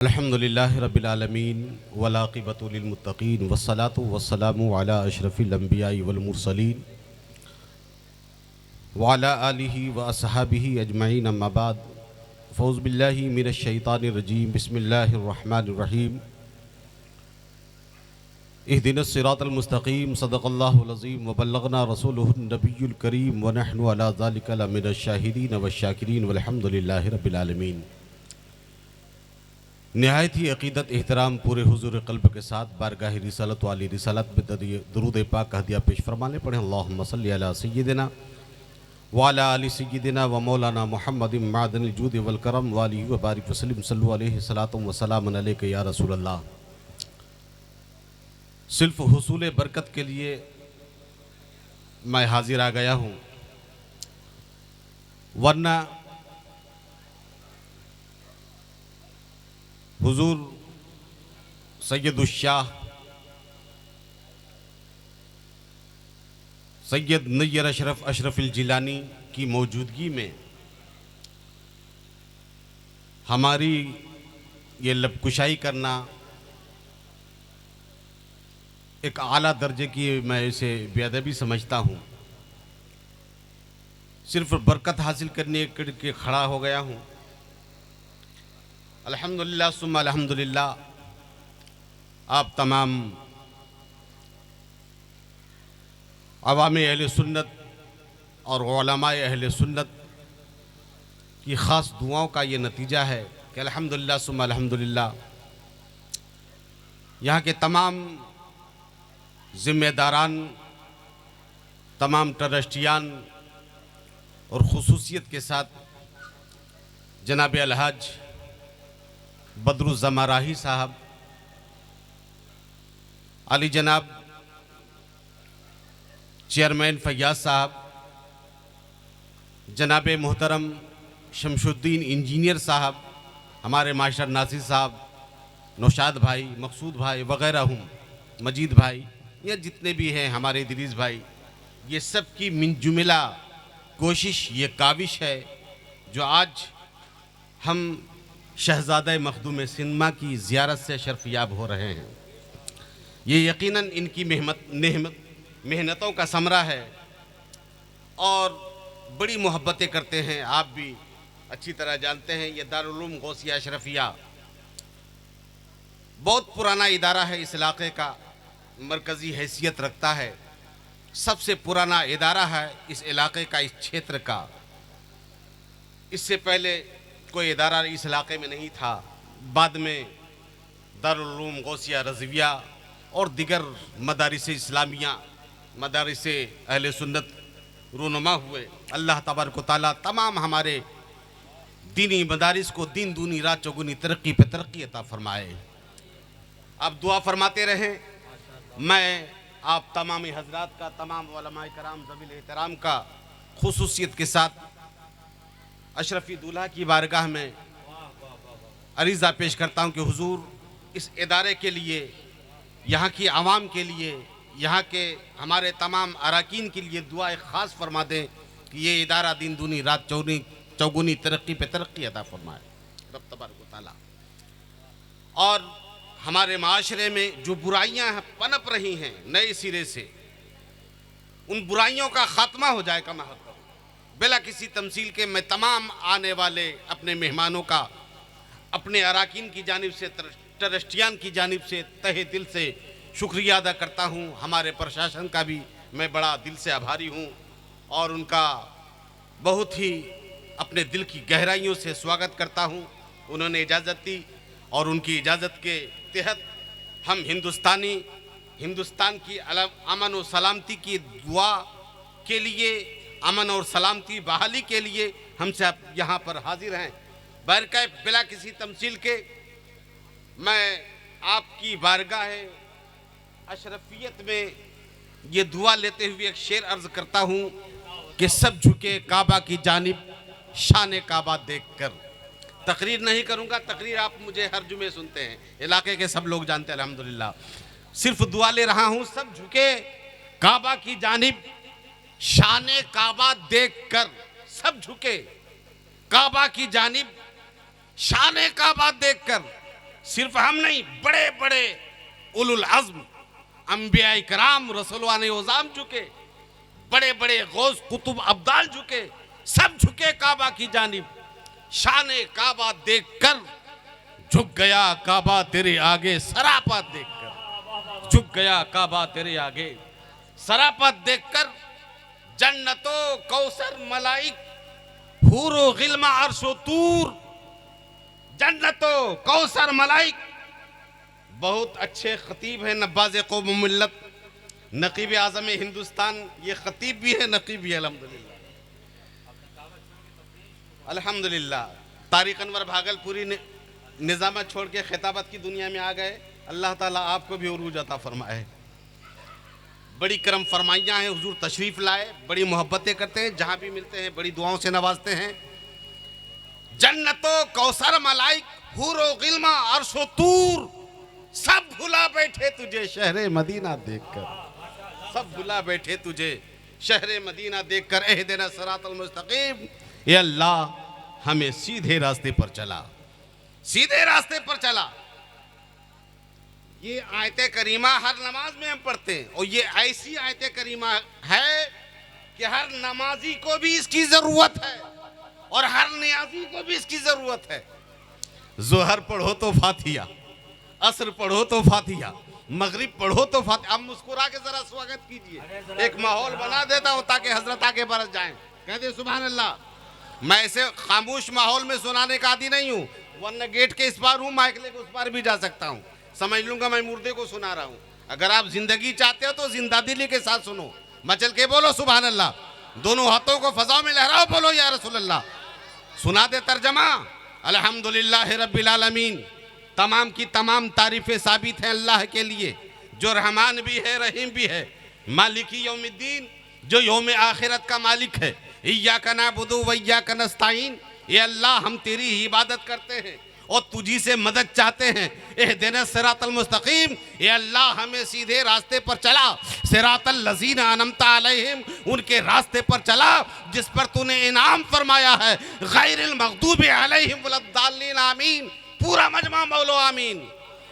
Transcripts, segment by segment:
अल्हम्दुलिल्लाहि रब्बिल आलमीन वलाक़िबतु लिल मुत्तक़ीन वस्सलातु वस्सलामु अला अशरफिल अंबियाइ वल मुरसलीन व अला आलिहि व अस्हाबिहि अजमईन अम्मा बाद फ़ौज़ु बिल्लाहि मिनश शैतानिर रजीम बिस्मिल्लाहिर रहमानिर रहीम इहदिनस सिरातल मुस्तक़ीम सदक़ल्लाहुल अज़ीम व बल्लगना रसूलुहुन नबियुल करीम व नहनु अला ज़ालिका लमिनश शाहिदीन व शाकिरीन वल्हम्दुलिल्लाहि रब्बिल आलमीन। नहायत ही अक़ीदत एहतराम पूरे हुज़ूर क़ल्ब के साथ बारगाह रिसालत वाली रिसालत में दरूद पाक हदिया पेश फरमाने पढ़ें। अल्लाहुम्मा सल्लि अला सय्यिदिना व अला आलि सय्यिदिना व मौलाना मुहम्मदिन मादनिल जूद वल करम व आलिहि व बारिक वसल्लम सल्लु अलैहि सलातुम व सलामुन अलैका या रसूल अल्लाह। सिर्फ हुसूल बरकत के लिए मैं हाजिर आ गया हूँ, वरना हुजूर सैयदुश्शाह सैयद नय्यर अशरफ अशरफिल जिलानी की मौजूदगी में हमारी ये लबकुशाई करना एक आला दर्जे की मैं इसे बेअदबी समझता हूँ। सिर्फ बरकत हासिल करने के लिए खड़ा हो गया हूँ। अल्हम्दुलिल्लाह सुम्मा अल्हम्दुलिल्लाह, आप तमाम अवामे अहले सुन्नत और उलमाए अहले सुन्नत की ख़ास दुआओं का ये नतीजा है कि अल्हम्दुलिल्लाह सुम्मा अल्हम्दुलिल्लाह यहाँ के तमाम ज़िम्मेदारान, तमाम ट्रस्टियान और खुसूसियत के साथ जनाब अलहाज बदरुज़्ज़मा राही साहब, अली जनाब चेयरमैन फैयाज साहब, जनाब मोहतरम शमशुद्दीन इंजीनियर साहब, हमारे मास्टर नासिर साहब, नौशाद भाई, मकसूद भाई वग़ैरह हूँ, मजीद भाई, ये जितने भी हैं हमारे इदरीस भाई, ये सब की मिन जुमिला कोशिश, ये काविश है जो आज हम शहज़ादा मखदूम सिनमा की ज़ियारत से शर्फ़याब हो रहे हैं। ये यकीनन इनकी मेहनतों का समरा है और बड़ी मोहब्बतें करते हैं। आप भी अच्छी तरह जानते हैं ये दारुल उलूम गौसिया अशरफिया बहुत पुराना इदारा है, इस इलाक़े का मरकज़ी हैसियत रखता है, सबसे पुराना इदारा है इस इलाक़े का, इस क्षेत्र का। इससे पहले कोई इदारा इस इलाक़े में नहीं था। बाद में दारुल उलूम गौसिया रज़विया और दिगर मदारिस इस्लामिया, मदारिस अहले सुन्नत रूनुमा हुए। अल्लाह तबारक व तआला तमाम हमारे दीनी मदारिस को दिन दूनी रात चौगुनी तरक्की पे तरक्की अता फरमाए। आप दुआ फरमाते रहें। मैं आप तमाम हज़रात का, तमाम उलमाए कराम ज़वील एहतराम का खुसूसियत के साथ अशरफी दूल्हा की बारगाह में अरीज़ा पेश करता हूँ कि हुजूर इस इदारे के लिए, यहाँ की आवाम के लिए, यहाँ के हमारे तमाम अरकान के लिए दुआ ख़ास फरमा दें कि ये इदारा दिन दूनी रात चौगुनी तरक्की पे तरक्की अता फरमाए रब तबारक व तआला। और हमारे माशरे में जो बुराइयाँ पनप रही हैं नए सिरे से, उन बुराइयों का ख़ात्मा हो जाए कमा हक़ बिला किसी तमसील के। मैं तमाम आने वाले अपने मेहमानों का अपने अरकान की जानिब से, ट्रस्टियान की जानिब से तहे दिल से शुक्रिया अदा करता हूँ। हमारे प्रशासन का भी मैं बड़ा दिल से आभारी हूँ और उनका बहुत ही अपने दिल की गहराइयों से स्वागत करता हूँ। उन्होंने इजाज़त दी और उनकी इजाज़त के तहत हम हिंदुस्तान की अमन और सलामती की दुआ के लिए, अमन और सलामती बहाली के लिए हमसे आप यहाँ पर हाजिर हैं। बरक़े बिला किसी तमसील के मैं आपकी बारगाह अशरफियत में ये दुआ लेते हुए एक शेर अर्ज़ करता हूँ कि सब झुके काबा की जानिब शान काबा देखकर। तकरीर नहीं करूँगा, तकरीर आप मुझे हर जुमे सुनते हैं, इलाके के सब लोग जानते हैं अल्हम्दुलिल्लाह। सिर्फ दुआ ले रहा हूँ, सब झुके काबा की जानिब शान काबा देखकर, सब झुके काबा की जानिब शान काबा देखकर। सिर्फ हम नहीं, बड़े बड़े उलुल अज़्म अंबिया इकराम रसूलवान ओज़ाम झुके, बड़े बड़े गौस कुतुब अब्दाल झुके, सब झुके काबा की जानिब। शाने काबा देखकर झुक गया काबा तेरे आगे सरापा देखकर, झुक गया काबा तेरे आगे सरापा देखकर। जन्नतो कौसर मलाइक हूरो गिल्मा अर्शो तूर, जन्नतो कौसर मलाइक। बहुत अच्छे खतीब हैं नब्बाज़ कौम मिल्लत, नकीब आज़म हिंदुस्तान, ये खतीब भी है नकीब भी है अल्हम्दुलिल्लाह। अल्हम्दुलिल्लाह तारिक अनवर भागलपुरी ने निज़ामत छोड़ के खिताबत की दुनिया में आ गए। अल्लाह ताला आपको भी उरूज अता फरमाए। बड़ी करम फरमाइयाँ हैं, हुजूर तशरीफ़ लाए, बड़ी मोहब्बतें करते हैं, जहाँ भी मिलते हैं बड़ी दुआओं से नवाजते हैं। जन्नतो कौसर मलाइक हूरो गिल्मा अर्शो तूर, सब भुला बैठे तुझे शहरे मदीना देखकर, सब भुला बैठे तुझे शहरे मदीना देखकर। एहदिना सिरातल मुस्तकीम, ये अल्लाह हमें सीधे रास्ते पर चला, सीधे रास्ते पर चला। ये आयते करीमा हर नमाज में हम पढ़ते हैं, और ये ऐसी आयते करीमा है कि हर नमाजी को भी इसकी जरूरत है और हर नियाजी को भी इसकी जरूरत है। जोहर पढ़ो तो फातिहा, असर पढ़ो तो फातिहा, मगरिब पढ़ो तो फातिहा। अब मुस्कुरा के जरा स्वागत कीजिए, एक माहौल बना देता हूं ताकि हजरत आके बरस जाएं, कह दे सुभान अल्लाह। मैं ऐसे खामोश माहौल में सुनाने का आदी नहीं हूँ, वरना गेट के इस पार हूँ, माइक लेके उस पार भी जा सकता हूँ, समझ लूंगा मैं मुर्दे को सुना रहा हूँ। अगर आप जिंदगी चाहते हो तो जिंदा दिली के साथ सुनो, मचल के बोलो सुभान अल्लाह, दोनों हाथों को फजाओं में लहराओ, बोलो या रसूल अल्लाह। सुना दे तर्जमा, अल्हम्दुलिल्लाह रब्बिल आलमीन। तमाम की तमाम तारीफें साबित हैं अल्लाह के लिए, जो रहमान भी है रहीम भी है, मालिकी यौमिद्दीन, जो यौम आखिरत का मालिक है। इय्याका नअबुदु व इय्याका नस्तईन, ये अल्लाह हम तेरी ही इबादत करते हैं और तुझी से मदद चाहते हैं। एहदिना सिरातल मुस्तकीम, ये अल्लाह हमें सीधे रास्ते पर चला। सिरातल लज़ीना अनअमता अलैहिम, उनके रास्ते पर चला जिस पर तूने इनाम फरमाया है। गैरिल मग़दूबि अलैहिम वलद्दाल्लीन, आमीन। पूरा मजमा बोलो आमीन।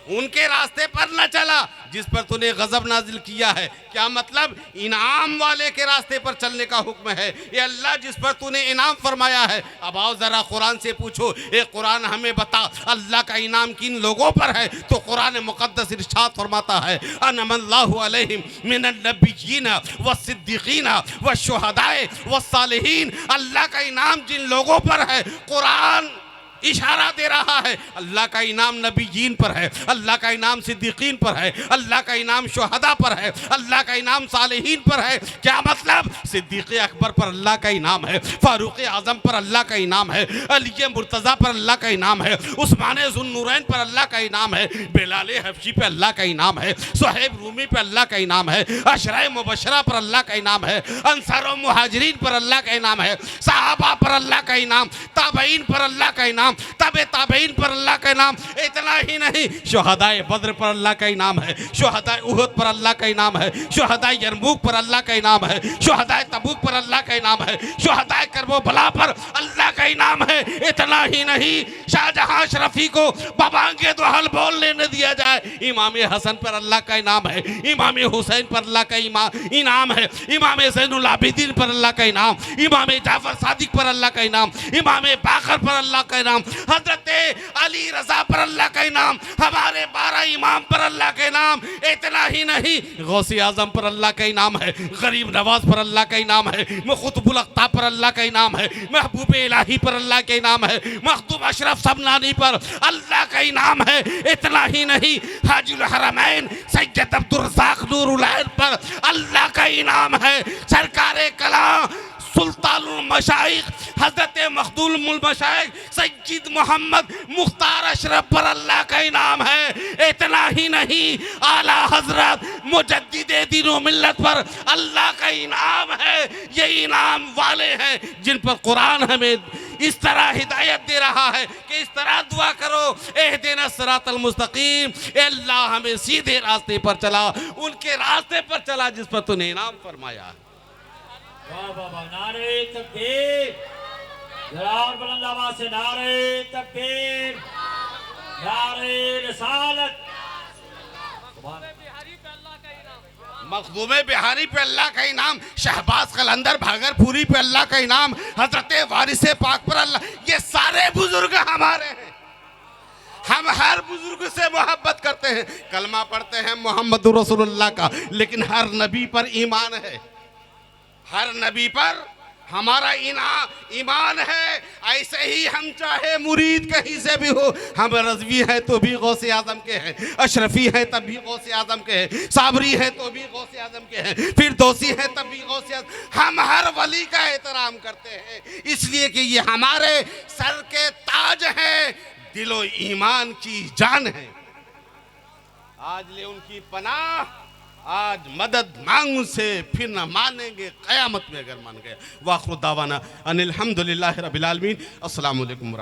उनके रास्ते पर न चला जिस पर तूने गजब नाजिल किया है। क्या मतलब? इनाम वाले के रास्ते पर चलने का हुक्म है ये अल्लाह, जिस पर तूने इनाम फरमाया है। अब आओ जरा कुरान से पूछो, ए कुरान हमें बता अल्लाह का इनाम किन लोगों पर है? तो कुरान मुक़द्दस इरशाद फरमाता है, अनअमल्लाहु अलैहिम मिनन नबिय्यीन व सिद्दीकीन व शुहदाए व सालिहीन। अल्लाह का इनाम जिन लोगों पर है, कुरान इशारा दे रहा है अल्लाह का इनाम नबीयीन पर है, अल्लाह का इनाम सिद्दीकीन पर है, अल्लाह का इनाम शुहदा पर है, अल्लाह का इनाम सालिहीन पर है। क्या मतलब? सिद्दीक़ अकबर पर अल्लाह का इनाम है, फारूक आज़म पर अल्लाह का इनाम है, अली मुर्तज़ा पर अल्लाह का इनाम है, उस्मान ज़ुन्नूरैन पर अल्लाह का इनाम है, बिलाल हबशी पर अल्लाह का इनाम है, सुहैब रूमी पर अल्लाह का इनाम है, अशरा मुबशरा पर अल्लाह का इनाम है, अंसार मुहाजिरीन पर अल्लाह का इनाम है, सहाबा पर अल्लाह का इनाम, ताबईन पर अल्लाह का इनाम, तबे ताबईन पर अल्लाह का इनाम। इतना ही नहीं, शुहदाए बद्र पर अल्लाह का इनाम है, शुहदाए उहद पर अल्लाह का इनाम है, शुहदाए यरमूक पर अल्लाह का इनाम है, शुहदाए तबूक पर अल्लाह का इनाम है, शुहदाए करबला पर अल्लाह का इनाम है। इतना ही नहीं, शाहजहां शरफी को बबांगे दो हल बोलने न दिया जाए, इमाम हसन पर अल्लाह का इनाम है, इमाम हुसैन पर अल्लाह का इनाम है, इमाम ज़ैनुल आबिदीन पर अल्लाह का इनाम, इमाम जाफर सादिक पर अल्लाह का इनाम, इमाम बाकर पर अल्लाह का इनाम, हजरत अली रजा पर अल्लाह का इनाम, हमारे 12 इमाम पर अल्लाह का इनाम। इतना ही नहीं, गौसे आजम पर अल्लाह का इनाम है, गरीब नवाज पर अल्लाह का इनाम है, मुखतुबुल अख्ता पर अल्लाह का इनाम है, महबूब इलाही पर अल्लाह का इनाम है, मखदूम अशरफ सबनानी पर अल्लाह का इनाम है। इतना ही नहीं, हाजुल हरमैन सैयद अब्दुल रज़ाक नूरुल ऐन पर अल्लाह का इनाम है। सरकारे कलाम सुल्तानुल मशाइख हजरत मखदूमुल मशाइख सैयद मोहम्मद मुख्तार अशरफ पर अल्लाह का इनाम है। इतना ही नहीं, आला हजरत मुजद्दिदे दीन व मिल्लत पर अल्लाह का इनाम है। ये इनाम वाले हैं जिन पर कुरान हमें इस तरह हिदायत दे रहा है कि इस तरह दुआ करो, एहदिना सिरातल मुस्तकीम, अल्लाह हमें सीधे रास्ते पर चला, उनके रास्ते पर चला जिस पर तूने इनाम फरमाया। वाह वाह वाह, नारे तकबीर, जरा और बुलंद आवाज से नारे तकबीर। नारे रिसालत। मखदूमे बिहारी पे अल्लाह का इनाम, शहबाज कलंदर भागलपुरी पे अल्लाह का इनाम, हजरत वारिस पाक पर अल्लाह, ये सारे बुजुर्ग हमारे हैं। हम हर बुजुर्ग से मोहब्बत करते हैं, कलमा पढ़ते हैं मोहम्मद रसूलुल्लाह का, लेकिन हर नबी पर ईमान है। हर नबी पर हमारा ईमान है। ऐसे ही हम चाहे मुरीद कहीं से भी हो, हम रज़वी हैं तो भी गौसे आज़म के हैं, अशरफी हैं तब भी गौसे आज़म के हैं, साबरी हैं तो भी गौसे आज़म के हैं, फिर दोषी हैं तब भी गौसे आज़म। हम हर वली का एहतराम करते हैं, इसलिए कि ये हमारे सर के ताज हैं, दिलो ईमान की जान है। आज ले उनकी पनाह, आज मदद मांग उनसे, फिर न मानेंगे क़यामत में अगर मान गए। वाखिर दावाना अनिल हम्दुलिल्लाहि रब्बिल आलमीन। अस्सलामु अलैकुम।